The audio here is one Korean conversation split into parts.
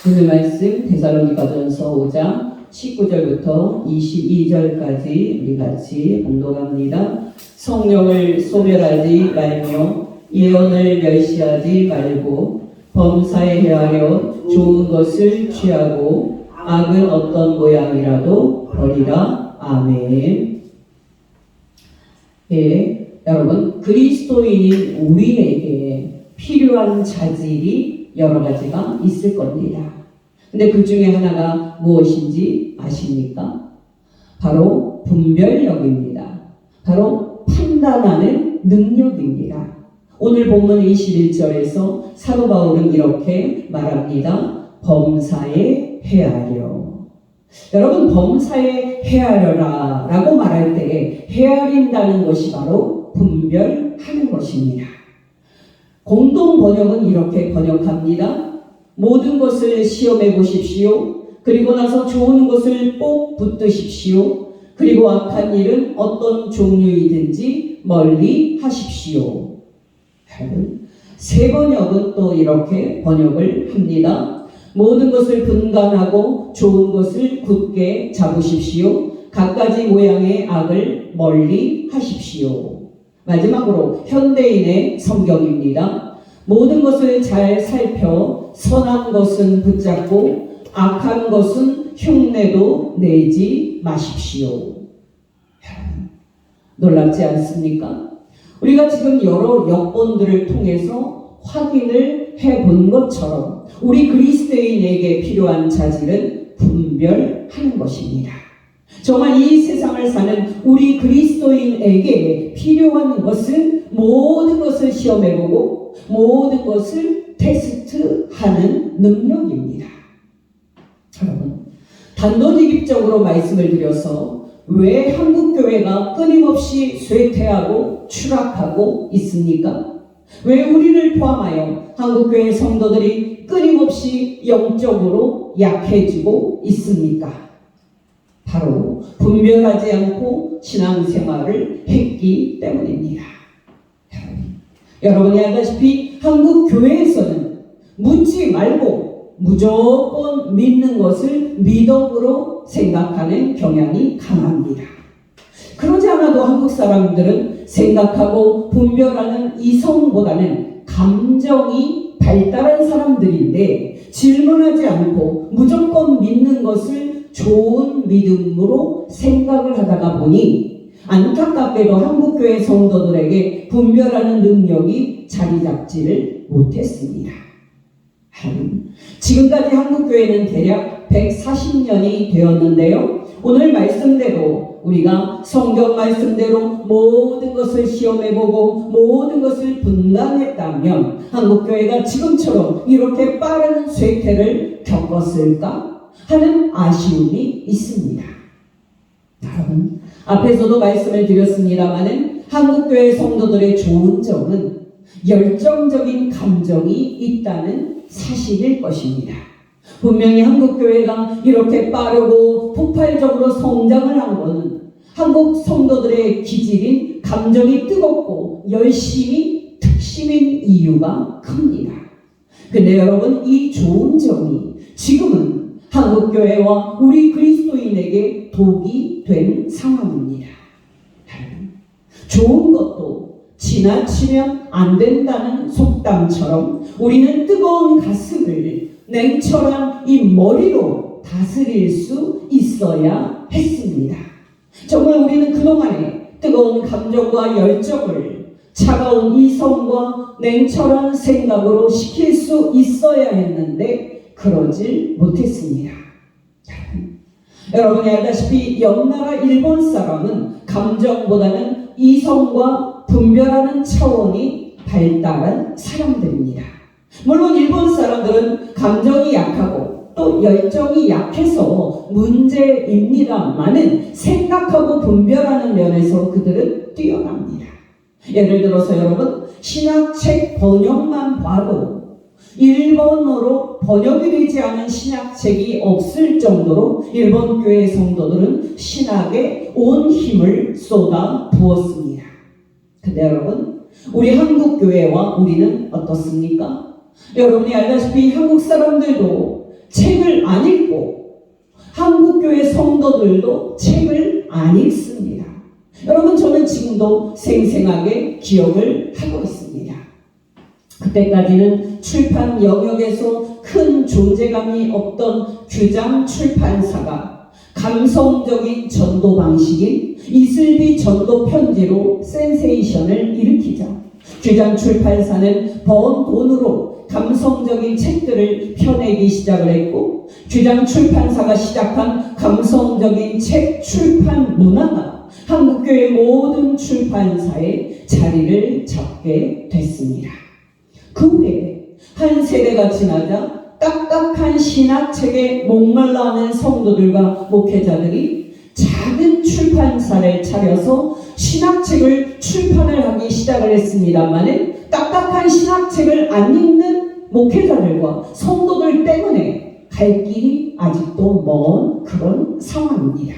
오늘 말씀 데살로니가전서 5장 19절부터 22절까지 우리 같이 봉독합니다. 성령을 소멸하지 말며 예언을 멸시하지 말고 범사에 헤아려 좋은 것을 취하고 악은 어떤 모양이라도 버리라. 아멘. 예, 여러분, 그리스도인인 우리에게 필요한 자질이 여러 가지가 있을 겁니다. 근데 그 중에 하나가 무엇인지 아십니까? 바로 분별력입니다. 바로 판단하는 능력입니다. 오늘 본문 21절에서 사도 바울은 이렇게 말합니다. 범사에 헤아려. 여러분, 범사에 헤아려라 라고 말할 때 헤아린다는 것이 바로 분별하는 것입니다. 공동 번역은 이렇게 번역합니다. 모든 것을 시험해 보십시오. 그리고 나서 좋은 것을 꼭 붙드십시오. 그리고 악한 일은 어떤 종류이든지 멀리 하십시오. 새 번역은 또 이렇게 번역을 합니다. 모든 것을 분간하고 좋은 것을 굳게 잡으십시오. 각가지 모양의 악을 멀리 하십시오. 마지막으로 현대인의 성경입니다. 모든 것을 잘 살펴 선한 것은 붙잡고 악한 것은 흉내도 내지 마십시오. 놀랍지 않습니까? 우리가 지금 여러 여건들을 통해서 확인을 해본 것처럼 우리 그리스도인에게 필요한 자질은 분별하는 것입니다. 정말 이 세상을 사는 우리 그리스도인에게 필요한 것은 모든 것을 시험해보고 모든 것을 테스트하는 능력입니다. 여러분, 단도직입적으로 말씀을 드려서 왜 한국교회가 끊임없이 쇠퇴하고 추락하고 있습니까? 왜 우리를 포함하여 한국교회 성도들이 끊임없이 영적으로 약해지고 있습니까? 바로 분별하지 않고 신앙생활을 했기 때문입니다. 여러분이 알다시피 한국 교회에서는 묻지 말고 무조건 믿는 것을 믿음으로 생각하는 경향이 강합니다. 그러지 않아도 한국 사람들은 생각하고 분별하는 이성보다는 감정이 발달한 사람들인데 질문하지 않고 무조건 믿는 것을 좋은 믿음으로 생각을 하다가 보니 안타깝게도 한국교회 성도들에게 분별하는 능력이 자리 잡지를 못했습니다. 지금까지 한국교회는 대략 140년이 되었는데요. 오늘 말씀대로 우리가 성경 말씀대로 모든 것을 시험해보고 모든 것을 분간했다면 한국교회가 지금처럼 이렇게 빠른 쇠퇴를 겪었을까 하는 아쉬움이 있습니다. 여러분, 앞에서도 말씀을 드렸습니다마는 한국교회 성도들의 좋은 점은 열정적인 감정이 있다는 사실일 것입니다. 분명히 한국교회가 이렇게 빠르고 폭발적으로 성장을 한 것은 한국 성도들의 기질인 감정이 뜨겁고 열심히 특심인 이유가 큽니다. 근데 여러분, 이 좋은 점이 지금은 한국교회와 우리 그리스도인에게 독이 된 상황입니다. 좋은 것도 지나치면 안 된다는 속담처럼 우리는 뜨거운 가슴을 냉철한 이 머리로 다스릴 수 있어야 했습니다. 정말 우리는 그동안에 뜨거운 감정과 열정을 차가운 이성과 냉철한 생각으로 식힐 수 있어야 했는데 그러질 못했습니다. 여러분이 알다시피 옆나라 일본 사람은 감정보다는 이성과 분별하는 차원이 발달한 사람들입니다. 물론 일본 사람들은 감정이 약하고 또 열정이 약해서 문제입니다만은 생각하고 분별하는 면에서 그들은 뛰어납니다. 예를 들어서 여러분, 신학책 번역만 봐도 일본어로 번역이 되지 않은 신학책이 없을 정도로 일본 교회 성도들은 신학에 온 힘을 쏟아 부었습니다. 근데 여러분, 우리 한국 교회와 우리는 어떻습니까? 여러분이 알다시피 한국 사람들도 책을 안 읽고 한국교회 성도들도 책을 안 읽습니다. 여러분, 저는 지금도 생생하게 기억을 하고 있습니다. 그때까지는 출판 영역에서 큰 존재감이 없던 규장 출판사가 감성적인 전도 방식인 이슬비 전도 편지로 센세이션을 일으키자 규장 출판사는 번 돈으로 감성적인 책들을 펴내기 시작을 했고, 규장 출판사가 시작한 감성적인 책 출판 문화가 한국교회 모든 출판사에 자리를 잡게 됐습니다. 그 후에 한 세대가 지나자 딱딱한 신학책에 목말라하는 성도들과 목회자들이 작은 출판사를 차려서 신학책을 출판을 하기 시작을 했습니다만, 딱딱한 신학책을 안 읽는 목회자들과 성도들 때문에 갈 길이 아직도 먼 그런 상황입니다.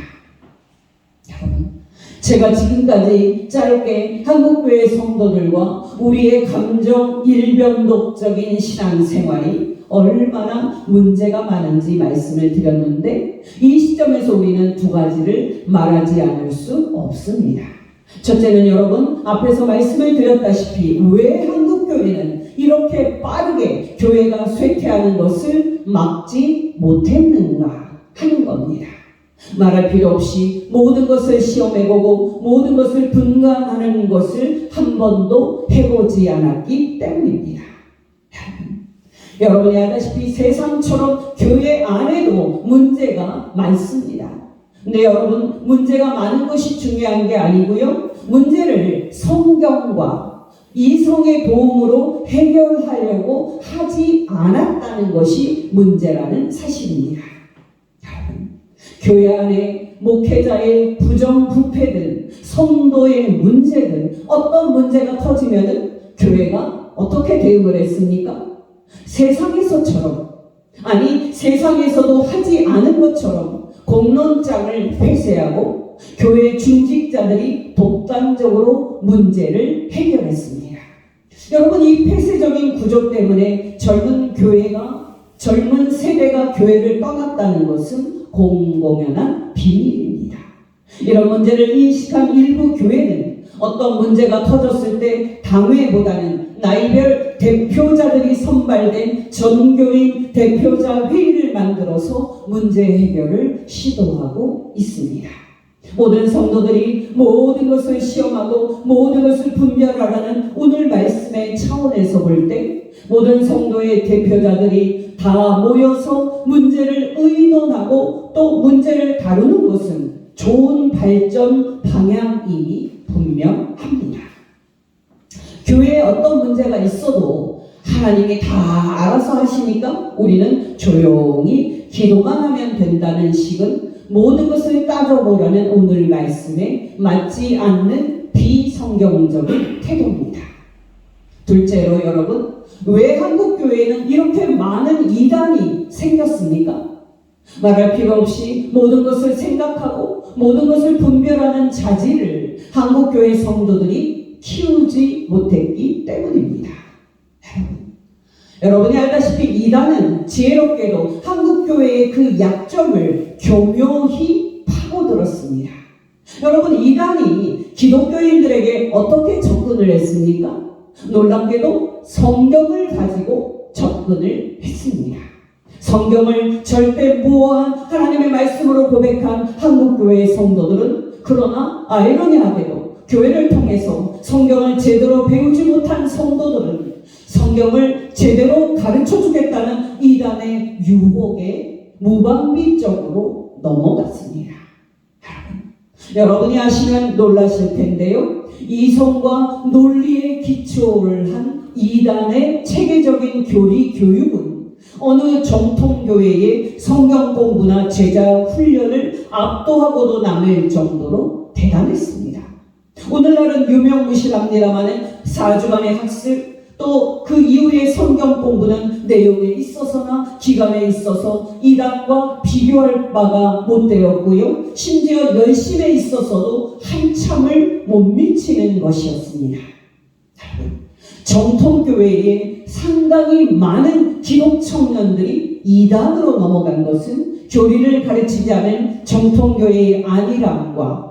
여러분, 제가 지금까지 짧게 한국교회 성도들과 우리의 감정 일변독적인 신앙생활이 얼마나 문제가 많은지 말씀을 드렸는데, 이 시점에서 우리는 두 가지를 말하지 않을 수 없습니다. 첫째는 여러분, 앞에서 말씀을 드렸다시피 왜 한국교회는 이렇게 빠르게 교회가 쇠퇴하는 것을 막지 못했는가 하는 겁니다. 말할 필요 없이 모든 것을 시험해보고 모든 것을 분간하는 것을 한 번도 해보지 않았기 때문입니다. 여러분이 알다시피 세상처럼 교회 안에도 문제가 많습니다. 근데 여러분, 문제가 많은 것이 중요한 게 아니고요, 문제를 성경과 이성의 도움으로 해결하려고 하지 않았다는 것이 문제라는 사실입니다. 교회 안에 목회자의 부정부패든 성도의 문제든 어떤 문제가 터지면은 교회가 어떻게 대응을 했습니까? 세상에서처럼, 아니 세상에서도 하지 않은 것처럼 공론장을 폐쇄하고 교회 중직자들이 독단적으로 문제를 해결했습니다. 여러분, 이 폐쇄적인 구조 때문에 젊은 세대가 교회를 떠났다는 것은 공공연한 비밀입니다. 이런 문제를 인식한 일부 교회는 어떤 문제가 터졌을 때 당회보다는 나이별 대표자들이 선발된 전교인 대표자 회의를 만들어서 문제 해결을 시도하고 있습니다. 모든 성도들이 모든 것을 시험하고 모든 것을 분별하라는 오늘 말씀의 차원에서 볼 때, 모든 성도의 대표자들이 다 모여서 문제를 의논하고 또 문제를 다루는 것은 좋은 발전 방향임이 분명합니다. 교회에 어떤 문제가 있어도 하나님이 다 알아서 하시니까 우리는 조용히 기도만 하면 된다는 식은 모든 것을 따져보려는 오늘 말씀에 맞지 않는 비성경적인 태도입니다. 둘째로 여러분, 왜 한국교회에는 이렇게 많은 이단이 생겼습니까? 말할 필요 없이 모든 것을 생각하고 모든 것을 분별하는 자질을 한국교회 성도들이 키우지 못했기 때문입니다. 여러분이 알다시피 이단은 지혜롭게도 한국교회의 그 약점을 교묘히 파고들었습니다. 여러분, 이단이 기독교인들에게 어떻게 접근을 했습니까? 놀랍게도 성경을 가지고 접근을 했습니다. 성경을 절대 무어한 하나님의 말씀으로 고백한 한국교회의 성도들은, 그러나 아이러니하게도 교회를 통해서 성경을 제대로 배우지 못한 성도들은 성경을 제대로 가르쳐 주겠다는 이단의 유혹에 무방비적으로 넘어갔습니다. 여러분이 아시면 놀라실 텐데요, 이성과 논리에 기초를 한 이단의 체계적인 교리 교육은 어느 정통교회의 성경 공부나 제자 훈련을 압도하고도 남을 정도로 대단했습니다. 오늘날은 유명무실합니다만 4주간의 학습, 또 그 이후의 성경 공부는 내용에 있어서나 기간에 있어서 이단과 비교할 바가 못 되었고요, 심지어 열심에 있어서도 한참을 못 미치는 것이었습니다. 정통교회의 상당히 많은 기독 청년들이 이단으로 넘어간 것은 교리를 가르치지 않은 정통교회의 안일함과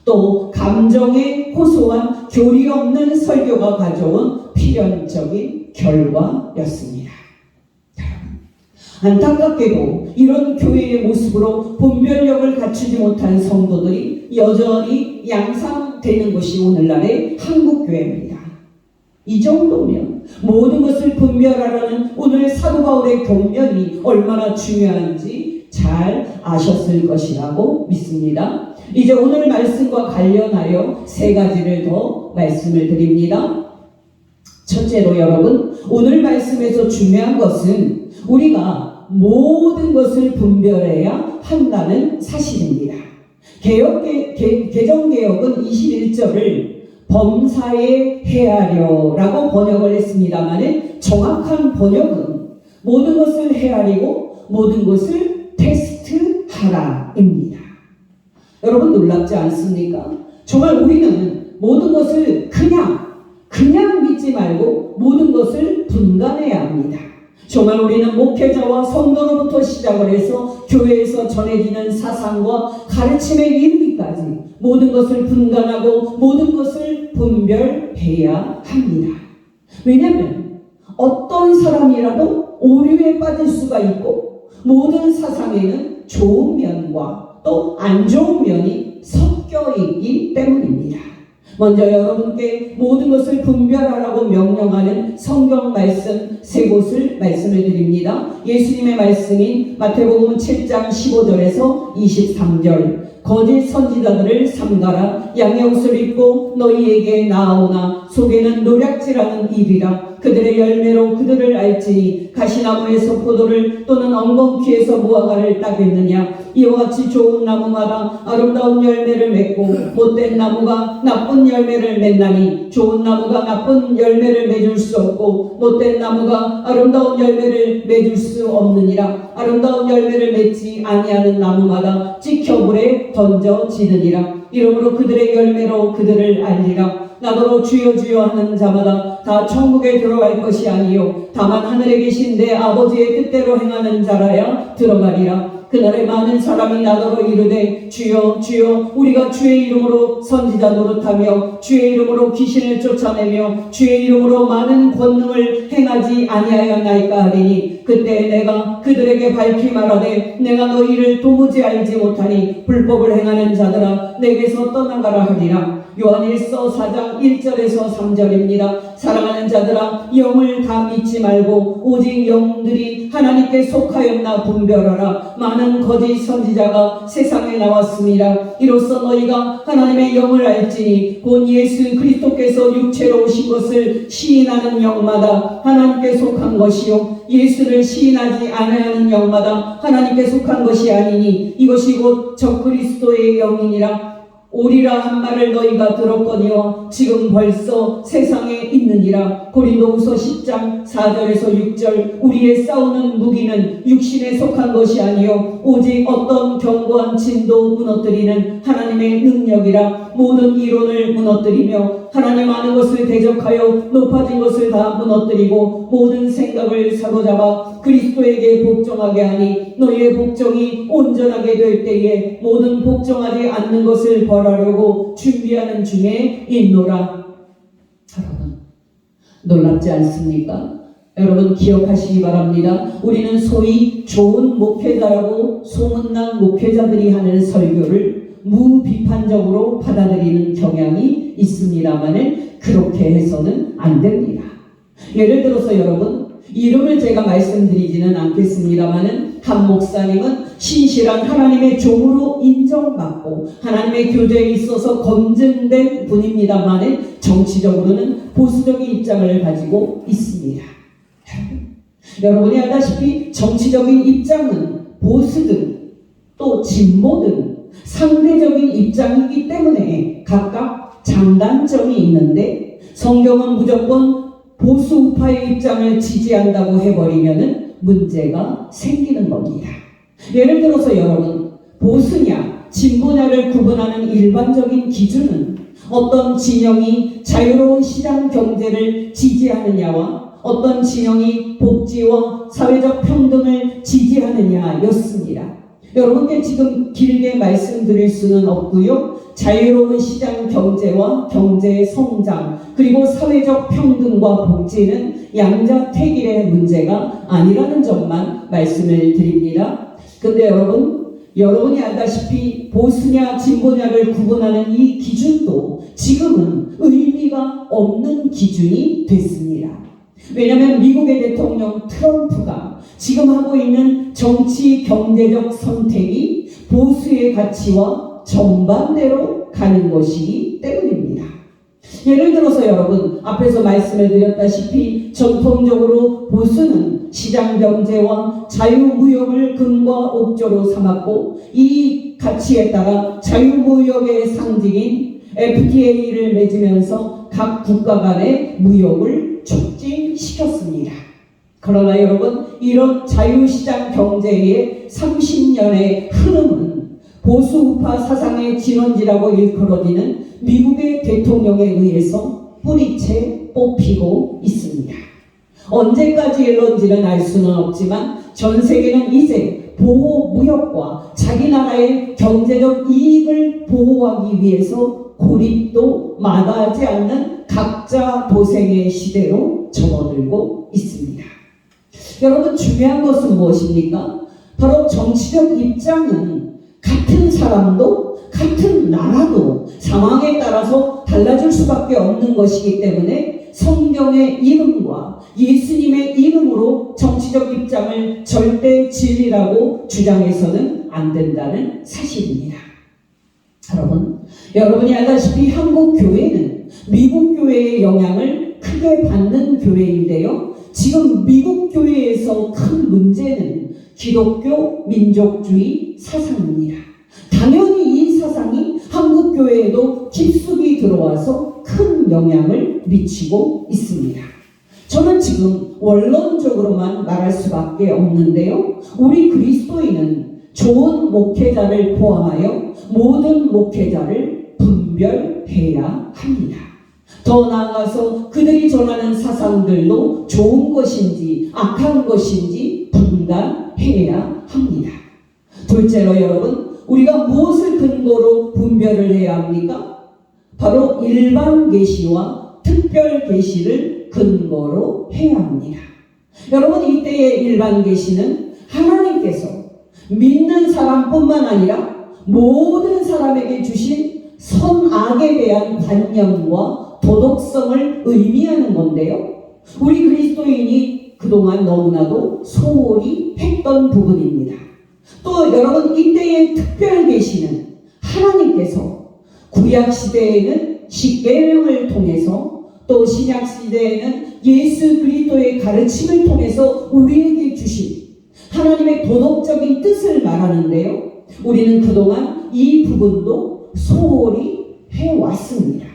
또 감정에 호소한 교리 없는 설교가 가져온 필연적인 결과였습니다. 안타깝게도 이런 교회의 모습으로 분별력을 갖추지 못한 성도들이 여전히 양상되는 것이 오늘날의 한국교회입니다. 이 정도면 모든 것을 분별하라는 오늘 사도 바울의 권면이 얼마나 중요한지 잘 아셨을 것이라고 믿습니다. 이제 오늘 말씀과 관련하여 세 가지를 더 말씀을 드립니다. 첫째로 여러분, 오늘 말씀에서 중요한 것은 우리가 모든 것을 분별해야 한다는 사실입니다. 개정개혁은 21절을 범사에 헤아려라고 번역을 했습니다만 정확한 번역은 모든 것을 헤아리고 모든 것을 테스트하라입니다. 여러분 놀랍지 않습니까? 정말 우리는 모든 것을 그냥 믿지 말고 모든 것을 분간해야 합니다. 정말 우리는 목회자와 성도로부터 시작을 해서 교회에서 전해지는 사상과 가르침에 이르기까지 모든 것을 분간하고 모든 것을 분별해야 합니다. 왜냐하면 어떤 사람이라도 오류에 빠질 수가 있고 모든 사상에는 좋은 면과 또 안 좋은 면이 섞여 있기 때문입니다. 먼저 여러분께 모든 것을 분별하라고 명령하는 성경 말씀 세 곳을 말씀을 드립니다. 예수님의 말씀인 마태복음 7장 15절에서 23절. 거짓 선지자들을 삼가라. 양의 옷을 입고 너희에게 나아오나 속에는 노략질하는 입이라. 그들의 열매로 그들을 알지니 가시나무에서 포도를 또는 엉겅퀴에서 무화과를 따겠느냐. 이와 같이 좋은 나무마다 아름다운 열매를 맺고 못된 나무가 나쁜 열매를 맺나니 좋은 나무가 나쁜 열매를 맺을 수 없고 못된 나무가 아름다운 열매를 맺을 수 없느니라. 아름다운 열매를 맺지 아니하는 나무마다 찍혀 불에 던져지느니라. 이러므로 그들의 열매로 그들을 알리라. 나더러 주여 주여 하는 자마다 다 천국에 들어갈 것이 아니요 다만 하늘에 계신 내 아버지의 뜻대로 행하는 자라야 들어가리라. 그날에 많은 사람이 나더러 이르되 주여 주여 우리가 주의 이름으로 선지자 노릇하며 주의 이름으로 귀신을 쫓아내며 주의 이름으로 많은 권능을 행하지 아니하였나이까 하리니 그때 내가 그들에게 밝히 말하되 내가 너희를 도무지 알지 못하니 불법을 행하는 자들아 내게서 떠나가라 하리라. 요한일서 4장 1절에서 3절입니다. 사랑하는 자들아 영을 다 믿지 말고 오직 영들이 하나님께 속하였나 분별하라. 많은 거짓 선지자가 세상에 나왔습니다. 이로써 너희가 하나님의 영을 알지니 곧 예수 그리스도께서 육체로 오신 것을 시인하는 영마다 하나님께 속한 것이요 예수를 시인하지 아니하는 영마다 하나님께 속한 것이 아니니 이것이 곧 적그리스도의 영이니라. 오리라 한 말을 너희가 들었거니와 지금 벌써 세상에 있느니라. 고린도후서 10장 4절에서 6절. 우리의 싸우는 무기는 육신에 속한 것이 아니요 오직 어떤 견고한 진도 무너뜨리는 하나님의 능력이라. 모든 이론을 무너뜨리며 하나님 아는 것을 대적하여 높아진 것을 다 무너뜨리고 모든 생각을 사로잡아 그리스도에게 복종하게 하니 너희의 복종이 온전하게 될 때에 모든 복종하지 않는 것을 벌하려고 준비하는 중에 있노라. 여러분 놀랍지 않습니까? 여러분 기억하시기 바랍니다. 우리는 소위 좋은 목회자라고 소문난 목회자들이 하는 설교를 무비판적으로 받아들이는 경향이 있습니다만 그렇게 해서는 안 됩니다. 예를 들어서 여러분 이름을 제가 말씀드리지는 않겠습니다만 한 목사님은 신실한 하나님의 종으로 인정받고 하나님의 교제에 있어서 검증된 분입니다만 정치적으로는 보수적인 입장을 가지고 있습니다. 여러분이 알다시피 정치적인 입장은 보수든 또 진보든 상대적인 입장이기 때문에 각각 장단점이 있는데 성경은 무조건 보수 우파의 입장을 지지한다고 해버리면 문제가 생기는 겁니다. 예를 들어서 여러분 보수냐 진보냐를 구분하는 일반적인 기준은 어떤 진영이 자유로운 시장 경제를 지지하느냐와 어떤 진영이 복지와 사회적 평등을 지지하느냐였습니다. 여러분께 지금 길게 말씀드릴 수는 없고요. 자유로운 시장 경제와 경제 성장 그리고 사회적 평등과 복지는 양자택일의 문제가 아니라는 점만 말씀을 드립니다. 근데 여러분이 알다시피 보수냐 진보냐를 구분하는 이 기준도 지금은 의미가 없는 기준이 됐습니다. 왜냐하면 미국의 대통령 트럼프가 지금 하고 있는 정치 경제적 선택이 보수의 가치와 정반대로 가는 것이기 때문입니다. 예를 들어서 여러분 앞에서 말씀을 드렸다시피 전통적으로 보수는 시장 경제와 자유무역을 근과 옥조로 삼았고 이 가치에 따라 자유무역의 상징인 FTA를 맺으면서 각 국가 간의 무역을 촉진시켰습니다. 그러나 여러분 이런 자유시장 경제의 30년의 흐름은 보수우파 사상의 진원지라고 일컬어지는 미국의 대통령에 의해서 뿌리채 뽑히고 있습니다. 언제까지 일런지는 알 수는 없지만 전 세계는 이제 보호무역과 자기 나라의 경제적 이익을 보호하기 위해서 고립도 마다하지 않는 각자 도생의 시대로 접어들고 있습니다. 여러분 중요한 것은 무엇입니까? 바로 정치적 입장은 같은 사람도 같은 나라도 상황에 따라서 달라질 수밖에 없는 것이기 때문에 성경의 이름과 예수님의 이름으로 정치적 입장을 절대 진리라고 주장해서는 안 된다는 사실입니다. 여러분이 알다시피 한국 교회는 미국 교회의 영향을 크게 받는 교회인데요. 지금 미국 교회에서 큰 문제는 기독교 민족주의 사상입니다. 당연히 이 사상이 한국 교회에도 깊숙이 들어와서 큰 영향을 미치고 있습니다. 저는 지금 원론적으로만 말할 수밖에 없는데요. 우리 그리스도인은 좋은 목회자를 포함하여 모든 목회자를 분별해야 합니다. 더 나아가서 그들이 전하는 사상들도 좋은 것인지 악한 것인지 분간해야 합니다. 둘째로 여러분, 우리가 무엇을 근거로 분별을 해야 합니까? 바로 일반 계시와 특별 계시를 근거로 해야 합니다. 여러분 이때의 일반 계시는 하나님께서 믿는 사람뿐만 아니라 모든 사람에게 주신 선악에 대한 관념과 도덕성을 의미하는 건데요. 우리 그리스도인이 그동안 너무나도 소홀히 했던 부분입니다. 또 여러분 이때의 특별 계시는 하나님께서 구약 시대에는 십계명을 통해서 또 신약 시대에는 예수 그리스도의 가르침을 통해서 우리에게 주신 하나님의 도덕적인 뜻을 말하는데요. 우리는 그동안 이 부분도 소홀히 해왔습니다.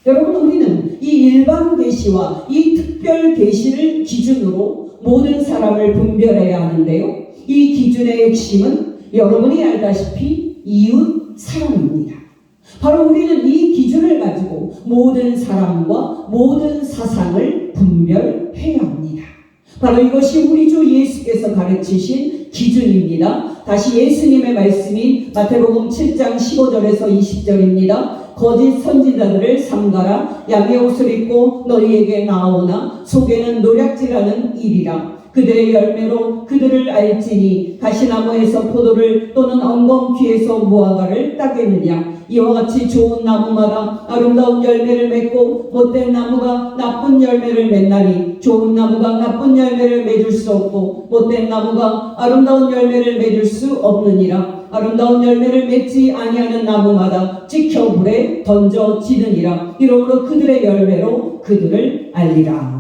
여러분 우리는 이 일반 계시와 이 특별 계시를 기준으로 모든 사람을 분별해야 하는데요. 이 기준의 핵심은 여러분이 알다시피 이웃 사랑입니다. 바로 우리는 이 기준을 가지고 모든 사람과 모든 사상을 분별해야 합니다. 바로 이것이 우리 주 예수께서 가르치신 기준입니다. 다시 예수님의 말씀인 마태복음 7장 15절에서 20절입니다. 거짓 선지자들을 삼가라. 양의 옷을 입고 너희에게 나오나 속에는 노략질하는 일이라. 그들의 열매로 그들을 알지니 가시나무에서 포도를 또는 엉겅퀴에서 무화과를 따겠느냐. 이와 같이 좋은 나무마다 아름다운 열매를 맺고 못된 나무가 나쁜 열매를 맺나니 좋은 나무가 나쁜 열매를 맺을 수 없고 못된 나무가 아름다운 열매를 맺을 수 없느니라. 아름다운 열매를 맺지 아니하는 나무마다 찍혀 불에 던져지느니라. 이러므로 그들의 열매로 그들을 알리라.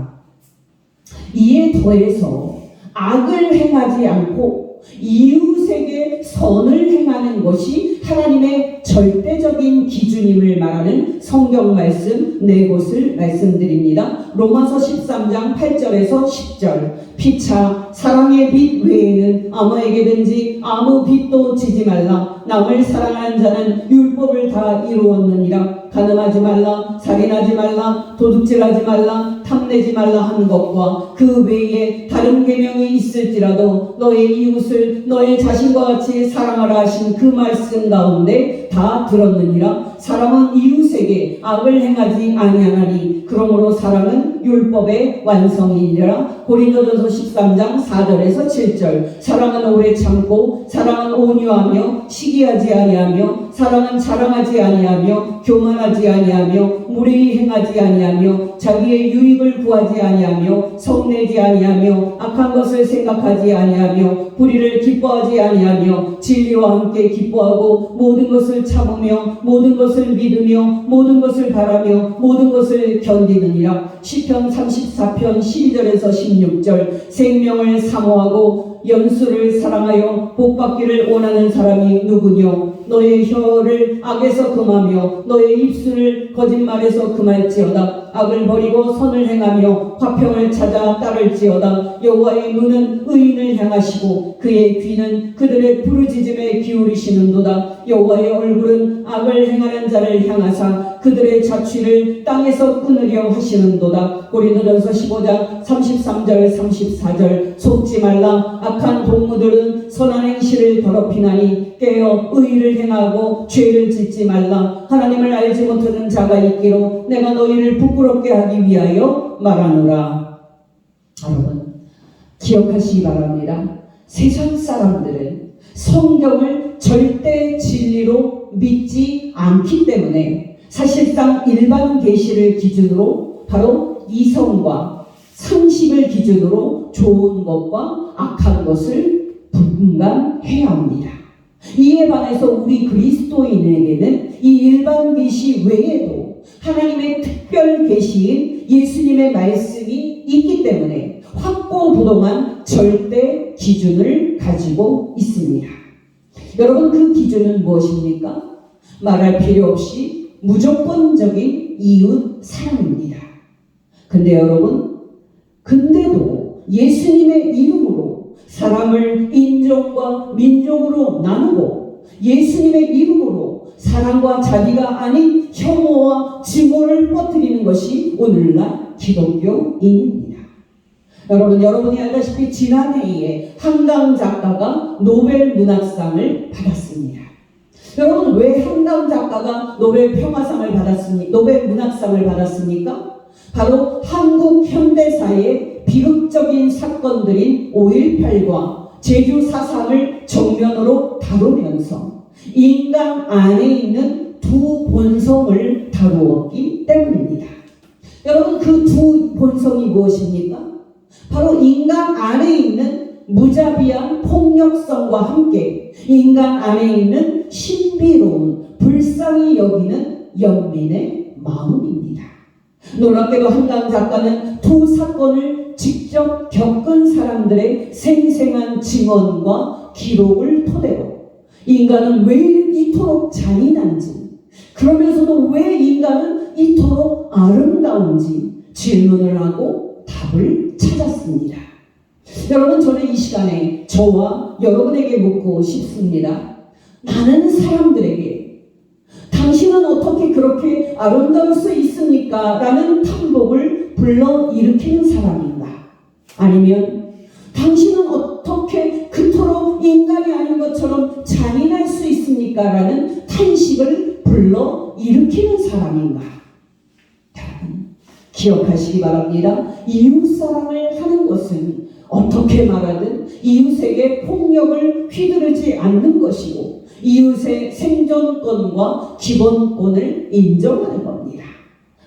이에 더해서 악을 행하지 않고 이웃에게 선을 행하는 것이 하나님의 절대적인 기준임을 말하는 성경 말씀 네 곳을 말씀드립니다. 로마서 13장 8절에서 10절. 피차 사랑의 빛 외에는 아무에게든지 아무 빛도 지지 말라. 남을 사랑하는 자는 율법을 다 이루었느니라. 간음하지 말라, 살인하지 말라, 도둑질하지 말라, 탐내지 말라 하는 것과 그 외에 다른 계명이 있을지라도 너의 이웃을 너의 자신과 같이 사랑하라 하신 그 말씀 가운데 다 들었느니라. 사람은 이웃에게 악을 행하지 아니하나니 그러므로 사랑은 율법의 완성이니라. 고린도전서 13장 4절에서 7절. 사랑은 오래 참고 사랑은 온유하며 시기하지 아니하며 사랑은 자랑하지 아니하며 교만하지 아니하며 무례히 행하지 아니하며 자기의 유익을 구하지 아니하며 성내지 아니하며 악한 것을 생각하지 아니하며 불의를 기뻐하지 아니하며 진리와 함께 기뻐하고 모든 것을 참으며 모든 것을 믿으며 모든 것을 바라며 모든 것을 견디느니라. 시편 34편 12절에서 16절. 생명을 사모하고 연수를 사랑하여 복받기를 원하는 사람이 누구뇨? 너의 혀를 악에서 금하며 너의 입술을 거짓말에서 금할지어다. 악을 버리고 선을 행하며 화평을 찾아 따를지어다. 여호와의 눈은 의인을 향하시고 그의 귀는 그들의 부르짖음에 기울이시는도다. 여호와의 얼굴은 악을 행하는 자를 향하사 그들의 자취를 땅에서 끊으려 하시는도다. 고린도전서 15장 33절 34절. 속지 말라. 악한 동무들은 선한 행실을 더럽히나니 깨어 의를 행하고 죄를 짓지 말라. 하나님을 알지 못하는 자가 있기로 내가 너희를 부끄럽게 하기 위하여 말하노라. 여러분 기억하시기 바랍니다. 세상 사람들은 성경을 절대 진리로 믿지 않기 때문에 사실상 일반 계시를 기준으로 바로 이성과 상식을 기준으로 좋은 것과 악한 것을 분간해야 합니다. 이에 반해서 우리 그리스도인에게는 이 일반 계시 외에도 하나님의 특별 계시인 예수님의 말씀이 있기 때문에 확고부동한 절대 기준을 가지고 있습니다. 여러분 그 기준은 무엇입니까? 말할 필요 없이 무조건적인 이웃 사랑입니다. 근데 여러분, 근데도 예수님의 이름으로 사람을 인종과 민족으로 나누고 예수님의 이름으로 사람과 자비가 아닌 혐오와 증오를 퍼뜨리는 것이 오늘날 기독교인입니다. 여러분이 알다시피 지난해에 한강 작가가 노벨 문학상을 받았습니다. 여러분 왜 한강 작가가 노벨 평화상을 받았습니까? 노벨 문학상을 받았습니까? 바로 한국 현대사의 비극적인 사건들인 5.18과 제주 사상을 정면으로 다루면서 인간 안에 있는 두 본성을 다루었기 때문입니다. 여러분 그 두 본성이 무엇입니까? 바로 인간 안에 있는 무자비한 폭력성과 함께 인간 안에 있는 신비로운 불쌍히 여기는 연민의 마음입니다. 놀랍게도 한강 작가는 두 사건을 직접 겪은 사람들의 생생한 증언과 기록을 토대로 인간은 왜 이토록 잔인한지, 그러면서도 왜 인간은 이토록 아름다운지 질문을 하고 답을 찾았습니다. 여러분 저는 이 시간에 저와 여러분에게 묻고 싶습니다. 많은 사람들에게 당신은 어떻게 그렇게 아름다울 수 있습니까? 라는 탐복을 불러일으키는 사람인가? 아니면 당신은 어떻게 그토록 인간이 아닌 것처럼 잔인할 수 있습니까? 라는 탄식을 불러일으키는 사람인가? 여러분 기억하시기 바랍니다. 이웃사랑을 하는 것은 어떻게 말하든 이웃에게 폭력을 휘두르지 않는 것이고 이웃의 생존권과 기본권을 인정하는 겁니다.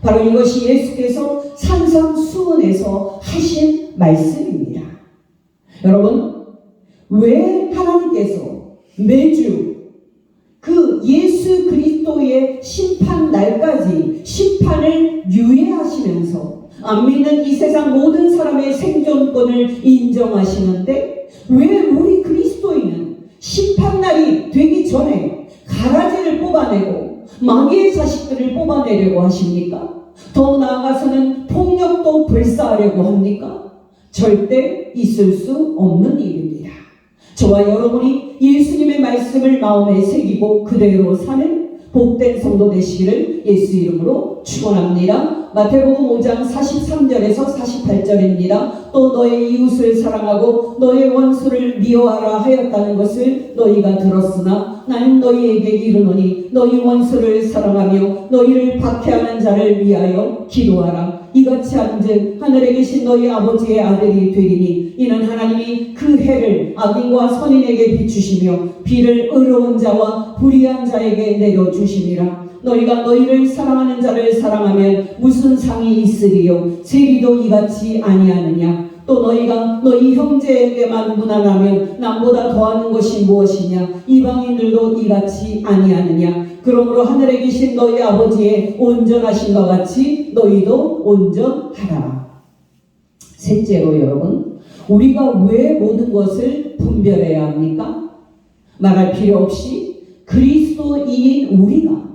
바로 이것이 예수께서 산상수훈에서 하신 말씀입니다. 여러분 왜 하나님께서 매주 그 예수 그리스도의 심판 날까지 심판을 유예하시면서 안 믿는 이 세상 모든 사람의 생존권을 인정하시는데 왜 우리 그리스도인은 심판날이 되기 전에 가라지를 뽑아내고 마귀의 자식들을 뽑아내려고 하십니까? 더 나아가서는 폭력도 불사하려고 합니까? 절대 있을 수 없는 일입니다. 저와 여러분이 예수님의 말씀을 마음에 새기고 그대로 사는 복된 성도 되시기를 예수 이름으로 축원합니다. 마태복음 5장 43절에서 48절입니다. 또 너의 이웃을 사랑하고 너의 원수를 미워하라 하였다는 것을 너희가 들었으나 나는 너희에게 이르노니 너희 원수를 사랑하며 너희를 박해하는 자를 위하여 기도하라. 이같이 한즉 하늘에 계신 너희 아버지의 아들이 되리니 이는 하나님이 그 해를 악인과 선인에게 비추시며 비를 의로운 자와 불의한 자에게 내려주심이라. 너희가 너희를 사랑하는 자를 사랑하면 무슨 상이 있으리요? 세리도 이같이 아니하느냐? 또 너희가 너희 형제에게만 무난하면 남보다 더하는 것이 무엇이냐? 이방인들도 이같이 아니하느냐? 그러므로 하늘에 계신 너희 아버지의 온전하심과 같이 너희도 온전하라. 셋째로 여러분, 우리가 왜 모든 것을 분별해야 합니까? 말할 필요 없이 그리스도인인 우리가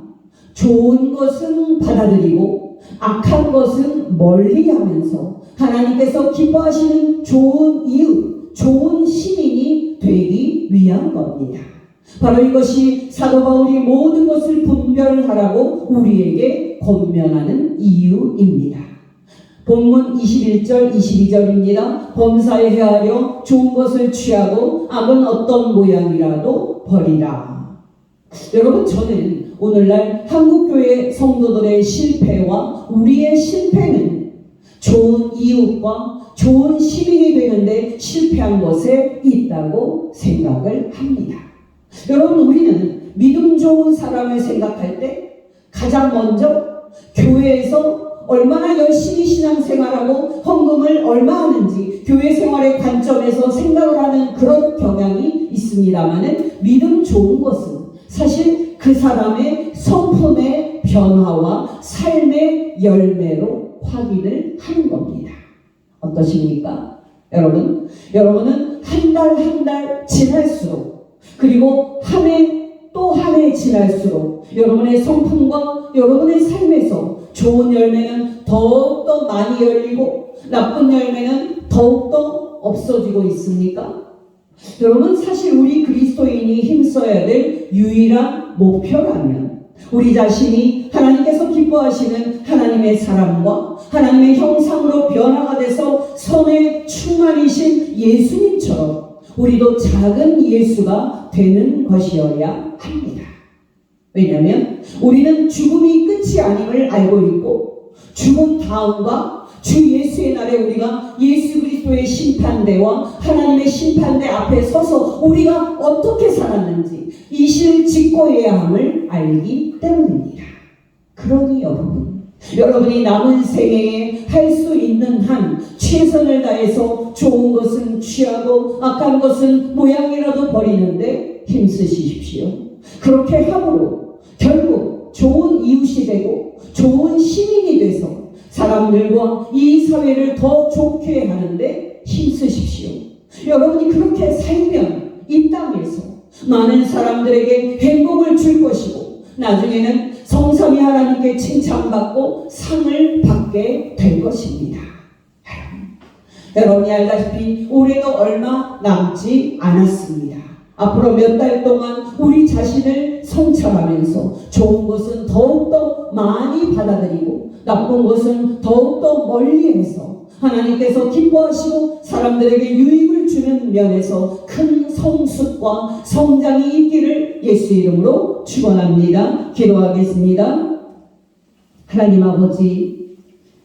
좋은 것은 받아들이고 악한 것은 멀리하면서 하나님께서 기뻐하시는 좋은 이웃, 좋은 시민이 되기 위한 겁니다. 바로 이것이 사도 바울이 모든 것을 분별하라고 우리에게 권면하는 이유입니다. 본문 21절 22절입니다. 범사에 헤아려 좋은 것을 취하고 악은 어떤 모양이라도 버리라. 여러분, 저는 오늘날 한국교회 성도들의 실패와 우리의 실패는 좋은 이웃과 좋은 시민이 되는데 실패한 것에 있다고 생각을 합니다. 여러분, 우리는 믿음 좋은 사람을 생각할 때 가장 먼저 교회에서 얼마나 열심히 신앙생활하고 헌금을 얼마 하는지 교회 생활의 관점에서 생각을 하는 그런 경향이 있습니다만은 믿음 좋은 것은 사실 그 사람의 성품의 변화와 삶의 열매로 확인을 하는 겁니다. 어떠십니까? 여러분은 한 달 한 달 지날수록 그리고 한 해 또 한 해 지날수록 여러분의 성품과 여러분의 삶에서 좋은 열매는 더욱더 많이 열리고 나쁜 열매는 더욱더 없어지고 있습니까? 여러분, 사실 우리 그리스도인이 힘써야 될 유일한 목표라면 우리 자신이 하나님께서 기뻐하시는 하나님의 사람과 하나님의 형상으로 변화가 돼서 선의 충만이신 예수님처럼 우리도 작은 예수가 되는 것이어야 합니다. 왜냐하면 우리는 죽음이 끝이 아님을 알고 있고 죽음 다음과 주 예수의 날에 우리가 예수 그리스도의 심판대와 하나님의 심판대 앞에 서서 우리가 어떻게 살았는지 이실 직고해야 함을 알기 때문입니다. 그러니 여러분이 남은 생애에 할 수 있는 한 최선을 다해서 좋은 것은 취하고 악한 것은 모양이라도 버리는데 힘쓰십시오. 그렇게 함으로 결국 좋은 이웃이 되고 좋은 시민이 돼서 사람들과 이 사회를 더 좋게 하는데 힘쓰십시오. 여러분이 그렇게 살면 이 땅에서 많은 사람들에게 행복을 줄 것이고 나중에는 성삼위 하나님께 칭찬받고 상을 받게 될 것입니다. 여러분이 알다시피 올해도 얼마 남지 않았습니다. 앞으로 몇 달 동안 우리 자신을 성찰하면서 좋은 것은 더욱더 많이 받아들이고 나쁜 것은 더욱더 멀리해서 하나님께서 기뻐하시고 사람들에게 유익을 주는 면에서 큰 성숙과 성장이 있기를 예수 이름으로 축원합니다. 기도하겠습니다. 하나님 아버지,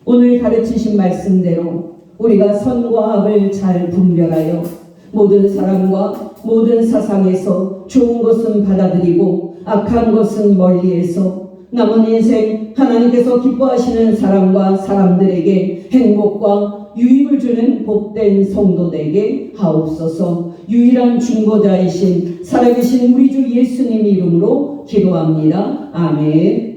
오늘 가르치신 말씀대로 우리가 선과 악을 잘 분별하여 모든 사람과 모든 사상에서 좋은 것은 받아들이고 악한 것은 멀리해서 남은 인생 하나님께서 기뻐하시는 사람과 사람들에게 행복과 유익을 주는 복된 성도 되게 하옵소서. 유일한 중보자이신 살아계신 우리 주 예수님 이름으로 기도합니다. 아멘.